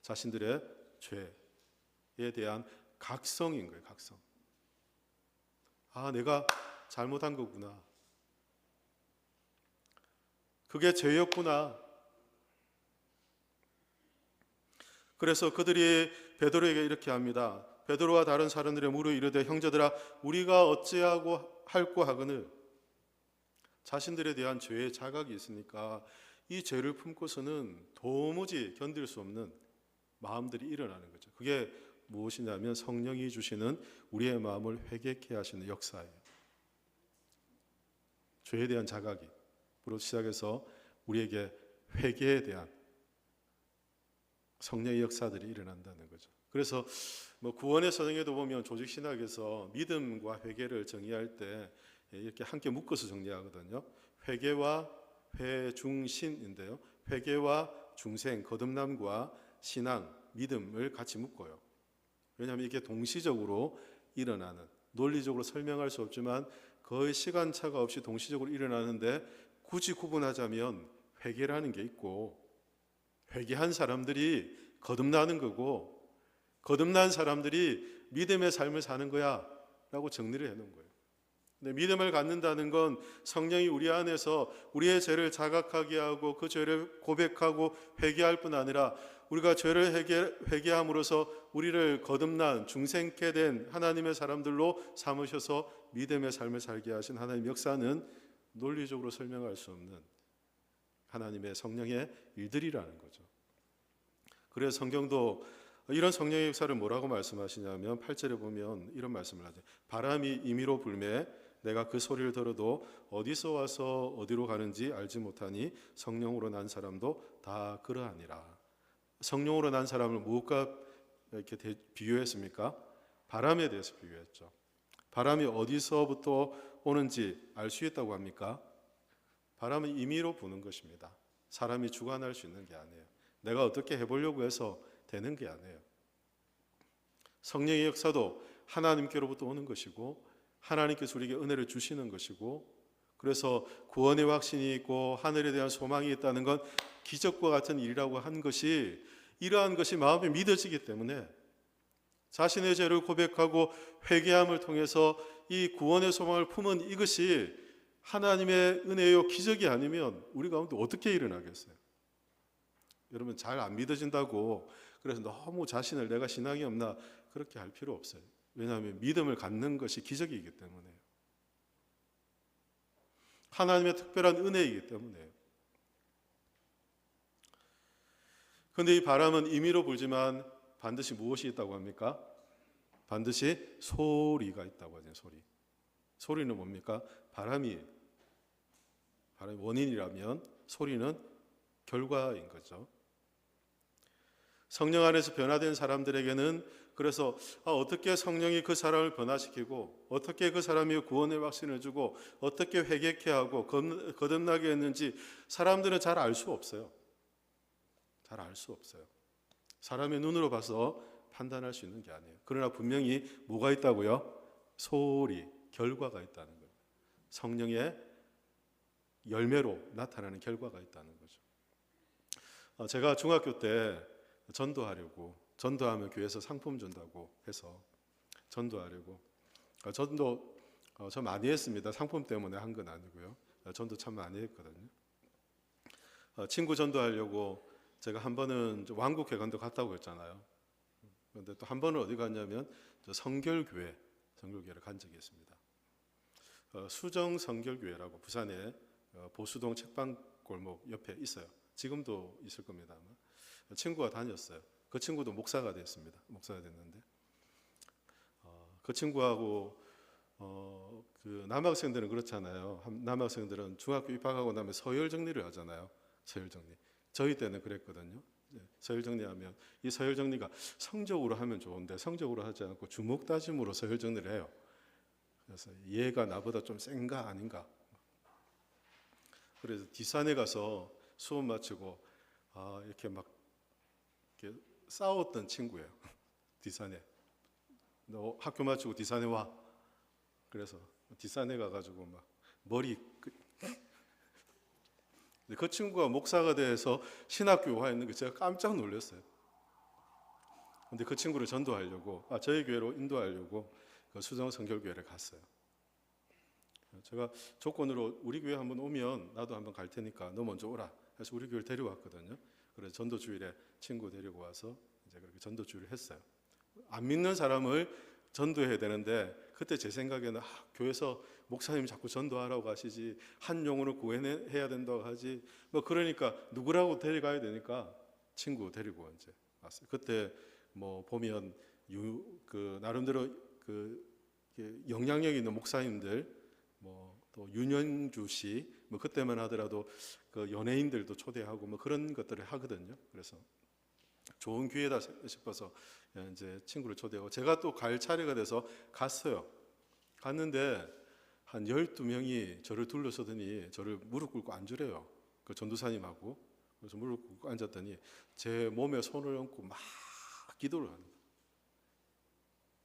자신들의 죄에 대한 각성인 거예요. 각성. 아, 내가 잘못한 거구나. 그게 죄였구나. 그래서 그들이 베드로에게 이렇게 합니다. 베드로와 다른 사람들의 물어 이르되, 형제들아, 우리가 어찌하고 할꼬 하거늘. 자신들에 대한 죄의 자각이 있으니까 이 죄를 품고서는 도무지 견딜 수 없는 마음들이 일어나는 거죠. 그게 무엇이냐면 성령이 주시는 우리의 마음을 회개케 하시는 역사예요. 죄에 대한 자각으로 시작해서 우리에게 회개에 대한 성령의 역사들이 일어난다는 거죠. 그래서 뭐 구원의 선행에도 보면 조직신학에서 믿음과 회개를 정의할 때 이렇게 함께 묶어서 정리하거든요. 회개와 회중신인데요. 회개와 중생, 거듭남과 신앙, 믿음을 같이 묶어요. 왜냐하면 이게 동시적으로 일어나는, 논리적으로 설명할 수 없지만 거의 시간차가 없이 동시적으로 일어나는데, 굳이 구분하자면 회개라는 게 있고, 회개한 사람들이 거듭나는 거고, 거듭난 사람들이 믿음의 삶을 사는 거야 라고 정리를 해놓은 거예요. 근데 믿음을 갖는다는 건 성령이 우리 안에서 우리의 죄를 자각하게 하고 그 죄를 고백하고 회개할 뿐 아니라, 우리가 죄를 회개함으로써 우리를 거듭난 중생케 된 하나님의 사람들로 삼으셔서 믿음의 삶을 살게 하신 하나님 역사는 논리적으로 설명할 수 없는 하나님의 성령의 일들이라는 거죠. 그래서 성경도 이런 성령의 역사를 뭐라고 말씀하시냐면 8절에 보면 이런 말씀을 하죠. 바람이 임의로 불매 내가 그 소리를 들어도 어디서 와서 어디로 가는지 알지 못하니 성령으로 난 사람도 다 그러하니라. 성령으로 난 사람을 무엇과 이렇게 비유했습니까? 바람에 대해서 비유했죠. 바람이 어디서부터 오는지 알 수 있다고 합니까? 바람은 임의로 부는 것입니다. 사람이 주관할 수 있는 게 아니에요. 내가 어떻게 해보려고 해서 되는 게 아니에요. 성령의 역사도 하나님께로부터 오는 것이고, 하나님께서 우리에게 은혜를 주시는 것이고, 그래서 구원의 확신이 있고 하늘에 대한 소망이 있다는 건 기적과 같은 일이라고 한 것이, 이러한 것이 마음에 믿어지기 때문에 자신의 죄를 고백하고 회개함을 통해서 이 구원의 소망을 품은 이것이 하나님의 은혜요 기적이 아니면 우리 가운데 어떻게 일어나겠어요? 여러분, 잘 안 믿어진다고 그래서 너무 자신을 내가 신앙이 없나 그렇게 할 필요 없어요. 왜냐하면 믿음을 갖는 것이 기적이기 때문에요. 하나님의 특별한 은혜이기 때문에요. 그런데 이 바람은 임의로 불지만 반드시 무엇이 있다고 합니까? 반드시 소리가 있다고 하죠. 소리는 뭡니까? 바람이 원인이라면 소리는 결과인 거죠. 성령 안에서 변화된 사람들에게는 그래서 어떻게 성령이 그 사람을 변화시키고 어떻게 그 사람이 구원의 확신을 주고 어떻게 회개케 하고 거듭나게 했는지 사람들은 잘 알 수 없어요. 잘 알 수 없어요. 사람의 눈으로 봐서 판단할 수 있는 게 아니에요. 그러나 분명히 뭐가 있다고요? 소리, 결과가 있다는 거예요. 성령의 열매로 나타나는 결과가 있다는 거죠. 제가 중학교 때 전도하면 교회에서 상품 준다고 해서 전도하려고 전도 저 많이 했습니다. 상품 때문에 한 건 아니고요. 전도 참 많이 했거든요. 친구 전도하려고 제가 한 번은 왕국회관도 갔다고 했잖아요. 그런데 또 한 번은 어디 갔냐면 성결교회를 간 적이 있습니다. 수정 성결교회라고 부산에 보수동 책방골목 옆에 있어요. 지금도 있을 겁니다. 아마. 친구가 다녔어요. 그 친구도 목사가 됐습니다. 목사가 됐는데 그 친구하고 그 남학생들은 그렇잖아요. 남학생들은 중학교 입학하고 나면 서열 정리를 하잖아요. 서열 정리. 저희 때는 그랬거든요. 서열 정리하면 이 서열 정리가 성적으로 하면 좋은데 성적으로 하지 않고 주목 따짐으로 서열 정리를 해요. 그래서 얘가 나보다 좀 센가 아닌가. 그래서 뒷산에 가서 수업 마치고 이렇게 막 이렇게 싸웠던 친구예요. 뒷산에. 너 학교 마치고 뒷산에 와. 그래서 뒷산에 가가지고 막 머리 그 친구가 목사가 돼서 신학교 와 있는 게 제가 깜짝 놀랐어요. 근데 그 친구를 전도하려고 저희 교회로 인도하려고 그 수정 성결교회를 갔어요. 제가 조건으로 우리 교회 한번 오면 나도 한번 갈 테니까 너 먼저 오라 해서 우리 교회를 데려왔거든요. 그래서 전도 주일에 친구 데리고 와서 이제 그렇게 전도 주일을 했어요. 안 믿는 사람을 전도해야 되는데 그때 제 생각에는 교회에서 목사님이 자꾸 전도하라고 하시지 한 영혼을 구해야 된다고 하지 뭐 그러니까 누구라고 데려가야 되니까 친구 데리고 이제 왔어요. 그때 뭐 보면 그 나름대로 그 영향력 있는 목사님들 뭐 또 윤현주 씨 뭐 그때만 하더라도 그 연예인들도 초대하고 뭐 그런 것들을 하거든요. 그래서 좋은 기회다 싶어서 이제 친구를 초대하고 제가 또 갈 차례가 돼서 갔어요. 갔는데 한 12명이 저를 둘러서더니 저를 무릎 꿇고 앉으래요. 그 전도사님하고. 그래서 무릎 꿇고 앉았더니 제 몸에 손을 얹고 막 기도를 하는 거예요.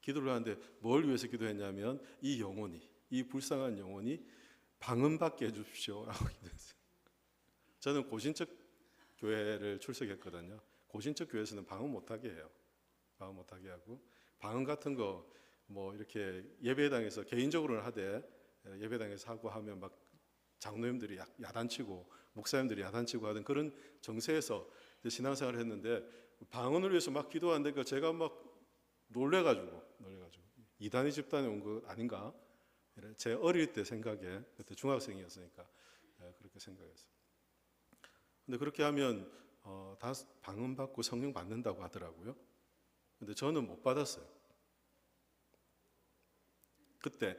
기도를 하는데 뭘 위해서 기도했냐면 이 불쌍한 영혼이 방언받게 해주십시오라고 기도했어요. 저는 고신적 교회를 출석했거든요. 고신적 교회에서는 방언 못하게 해요. 방언 못하게 하고 방언 같은 거 뭐 이렇게 예배당에서 개인적으로는 하되 예배당에서 하고 하면 막 장로님들이 야단치고 목사님들이 야단치고 하던 그런 정세에서 신앙생활을 했는데 방언을 위해서 막 기도하는데 제가 막 놀래가지고 이단의 집단에 온 거 아닌가? 제 어릴 때 생각에 그때 중학생이었으니까 그렇게 생각했어요. 근데 그렇게 하면 다 방언 받고 성령 받는다고 하더라고요. 근데 저는 못 받았어요. 그때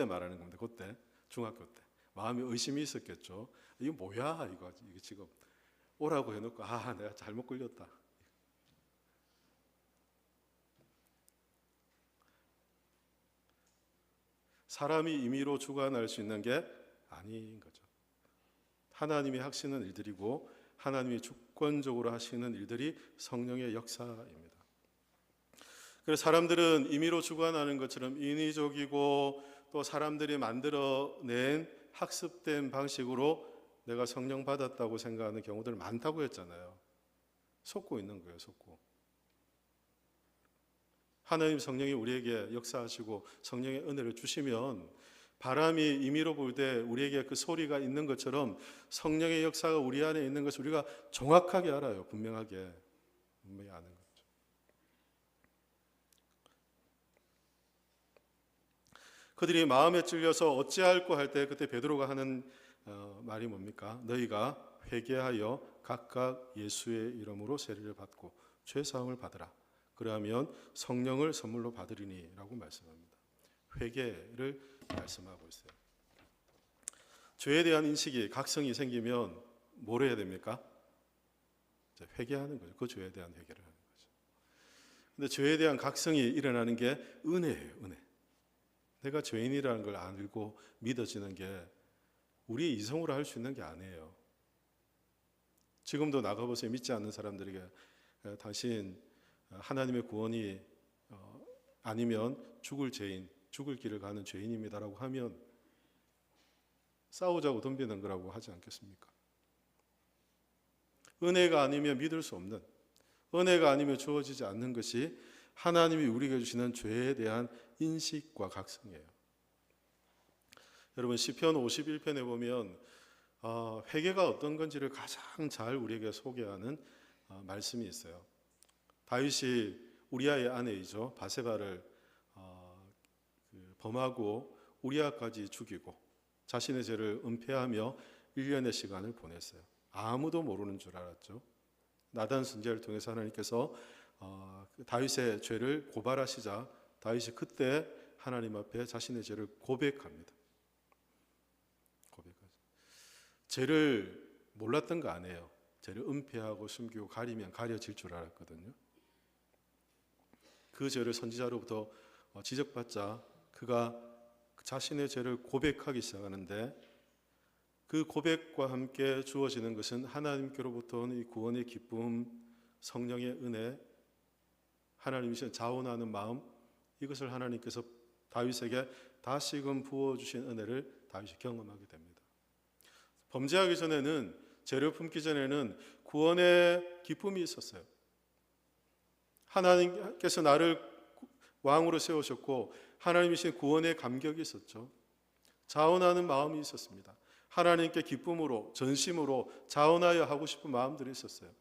말하는 겁니다. 그때 중학교 때 마음에 의심이 있었겠죠. 이거 뭐야 이거 지금 오라고 해놓고 내가 잘못 걸렸다. 사람이 임의로 주관할 수 있는 게 아닌 거죠. 하나님이 하시는 일들이고 하나님이 주권적으로 하시는 일들이 성령의 역사입니다. 그래서 사람들은 임의로 주관하는 것처럼 인위적이고 또 사람들이 만들어낸 학습된 방식으로 내가 성령 받았다고 생각하는 경우들 많다고 했잖아요. 속고 있는 거예요, 속고. 하나님 성령이 우리에게 역사하시고 성령의 은혜를 주시면 바람이 임의로 불 때 우리에게 그 소리가 있는 것처럼 성령의 역사가 우리 안에 있는 것을 우리가 정확하게 알아요. 분명히 아는 거죠. 그들이 마음에 찔려서 어찌할꼬 할 때 그때 베드로가 하는 말이 뭡니까? 너희가 회개하여 각각 예수의 이름으로 세례를 받고 죄 사함을 받으라. 그러면 성령을 선물로 받으리니 라고 말씀합니다. 회개를 말씀하고 있어요. 죄에 대한 인식이 각성이 생기면 뭘 해야 됩니까? 회개하는 거죠. 그 죄에 대한 회개를 하는 거죠. 근데 죄에 대한 각성이 일어나는 게 은혜예요. 은혜. 내가 죄인이라는 걸 알고 믿어지는 게 우리 이성으로 할 수 있는 게 아니에요. 지금도 나가보세요. 믿지 않는 사람들에게 당신 하나님의 구원이 아니면 죽을 죄인, 죽을 길을 가는 죄인입니다라고 하면 싸우자고 덤비는 거라고 하지 않겠습니까? 은혜가 아니면 믿을 수 없는, 은혜가 아니면 주어지지 않는 것이 하나님이 우리에게 주시는 죄에 대한 인식과 각성이에요. 여러분 시편 51편에 보면 회개가 어떤 건지를 가장 잘 우리에게 소개하는 말씀이 있어요. 다윗이 우리아의 아내이죠. 바세바를 범하고 우리아까지 죽이고 자신의 죄를 은폐하며 1년의 시간을 보냈어요. 아무도 모르는 줄 알았죠. 나단 선지자를 통해서 하나님께서 다윗의 죄를 고발하시자 다윗이 그때 하나님 앞에 자신의 죄를 고백합니다. 죄를 몰랐던 거 아니에요. 죄를 은폐하고 숨기고 가리면 가려질 줄 알았거든요. 그 죄를 선지자로부터 지적받자 그가 자신의 죄를 고백하기 시작하는데 그 고백과 함께 주어지는 것은 하나님께로부터 오는 이 구원의 기쁨, 성령의 은혜, 하나님이신 자원하는 마음, 이것을 하나님께서 다윗에게 다시금 부어주신 은혜를 다윗이 경험하게 됩니다. 범죄하기 전에는, 죄를 품기 전에는 구원의 기쁨이 있었어요. 하나님께서 나를 왕으로 세우셨고 하나님이신 구원의 감격이 있었죠. 자원하는 마음이 있었습니다. 하나님께 기쁨으로, 전심으로 자원하여 하고 싶은 마음들이 있었어요.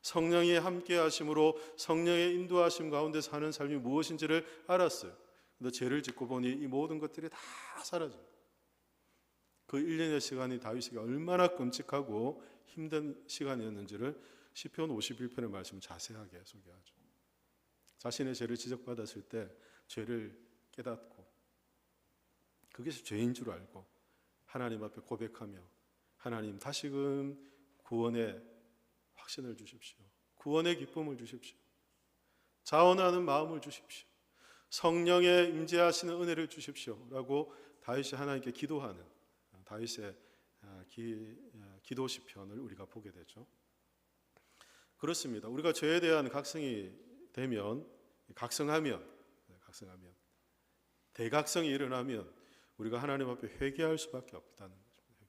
성령이 함께 하심으로 성령의 인도하심 가운데 사는 삶이 무엇인지를 알았어요. 근데 죄를 짓고 보니 이 모든 것들이 다 사라져요. 그 1년의 시간이 다윗에게 얼마나 끔찍하고 힘든 시간이었는지를 시편 51편의 말씀을 자세하게 소개하죠. 자신의 죄를 지적받았을 때 죄를 깨닫고 그것이 죄인 줄 알고 하나님 앞에 고백하며 하나님 다시금 구원의 확신을 주십시오. 구원의 기쁨을 주십시오. 자원하는 마음을 주십시오. 성령의 임재하시는 은혜를 주십시오. 라고 다윗이 하나님께 기도하는 다윗의 기도 시편을 우리가 보게 되죠. 그렇습니다. 우리가 죄에 대한 각성이 되면, 각성하면 대각성이 일어나면 우리가 하나님 앞에 회개할 수밖에 없다는 거죠.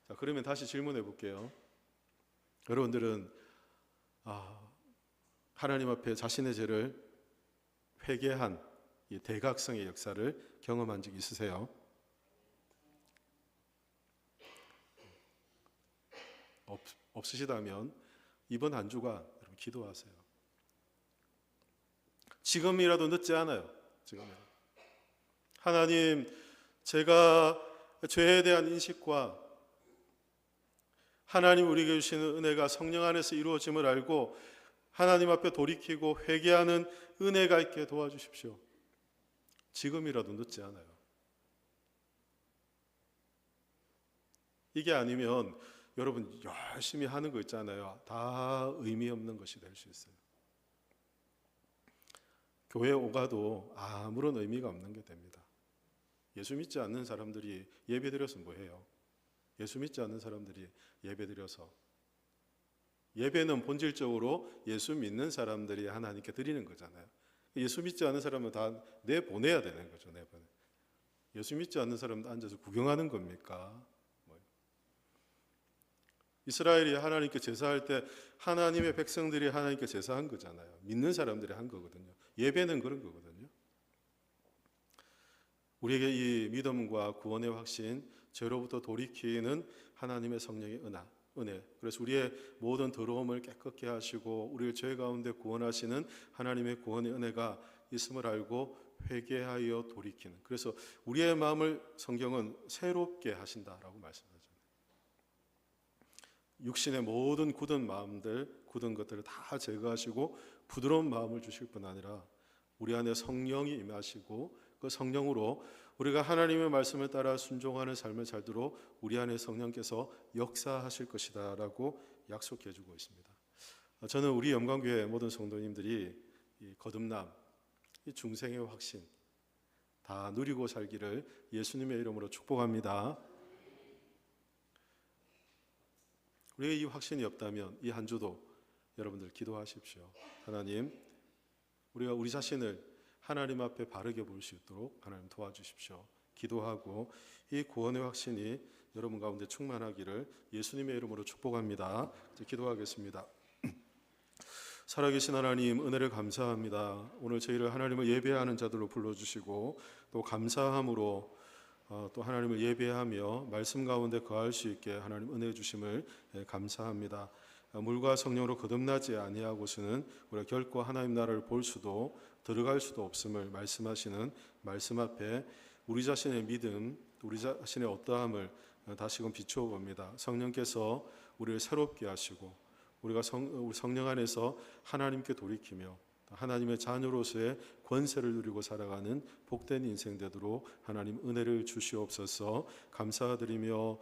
자, 그러면 다시 질문해 볼게요. 여러분들은 하나님 앞에 자신의 죄를 회개한 이 대각성의 역사를 경험한 적 있으세요? 없으시다면 이번 한 주간 여러분 기도하세요. 지금이라도 늦지 않아요. 지금이라도. 하나님, 제가 죄에 대한 인식과 하나님 우리에게 주시는 은혜가 성령 안에서 이루어짐을 알고 하나님 앞에 돌이키고 회개하는 은혜가 있게 도와주십시오. 지금이라도 늦지 않아요. 이게 아니면 여러분 열심히 하는 거 있잖아요. 다 의미 없는 것이 될 수 있어요. 교회 오가도 아무런 의미가 없는 게 됩니다. 예수 믿지 않는 사람들이 예배드려서 뭐해요? 예수 믿지 않는 사람들이 예배드려서, 예배는 본질적으로 예수 믿는 사람들이 하나님께 드리는 거잖아요. 예수 믿지 않는 사람은 다 내보내야 되는 거죠. 내보내. 예수 믿지 않는 사람도 앉아서 구경하는 겁니까? 이스라엘이 하나님께 제사할 때 하나님의 백성들이 하나님께 제사한 거잖아요. 믿는 사람들이 한 거거든요. 예배는 그런 거거든요. 우리에게 이 믿음과 구원의 확신, 죄로부터 돌이키는 하나님의 성령의 은혜. 그래서 우리의 모든 더러움을 깨끗게 하시고 우리를 죄 가운데 구원하시는 하나님의 구원의 은혜가 있음을 알고 회개하여 돌이키는. 그래서 우리의 마음을 성경은 새롭게 하신다라고 말씀하죠. 육신의 모든 굳은 마음들, 굳은 것들을 다 제거하시고 부드러운 마음을 주실 뿐 아니라 우리 안에 성령이 임하시고 그 성령으로 우리가 하나님의 말씀을 따라 순종하는 삶을 살도록 우리 안에 성령께서 역사하실 것이다라고 약속해 주고 있습니다. 저는 우리 영광교회 모든 성도님들이 이 거듭남, 이 중생의 확신 다 누리고 살기를 예수님의 이름으로 축복합니다. 우리의 이 확신이 없다면 이 한 주도 여러분들 기도하십시오. 하나님, 우리가 우리 자신을 하나님 앞에 바르게 볼 수 있도록 하나님 도와주십시오. 기도하고 이 구원의 확신이 여러분 가운데 충만하기를 예수님의 이름으로 축복합니다. 이제 기도하겠습니다. 살아계신 하나님, 은혜를 감사합니다. 오늘 저희를 하나님을 예배하는 자들로 불러주시고 또 감사함으로 또 하나님을 예배하며 말씀 가운데 거할 수 있게 하나님 은혜 주심을 감사합니다. 물과 성령으로 거듭나지 아니하고서는 우리가 결코 하나님 나라를 볼 수도 들어갈 수도 없음을 말씀하시는 말씀 앞에 우리 자신의 믿음, 우리 자신의 어떠함을 다시금 비추어 봅니다. 성령께서 우리를 새롭게 하시고 우리가 성령 안에서 하나님께 돌이키며 하나님의 자녀로서의 권세를 누리고 살아가는 복된 인생 되도록 하나님 은혜를 주시옵소서. 감사드리며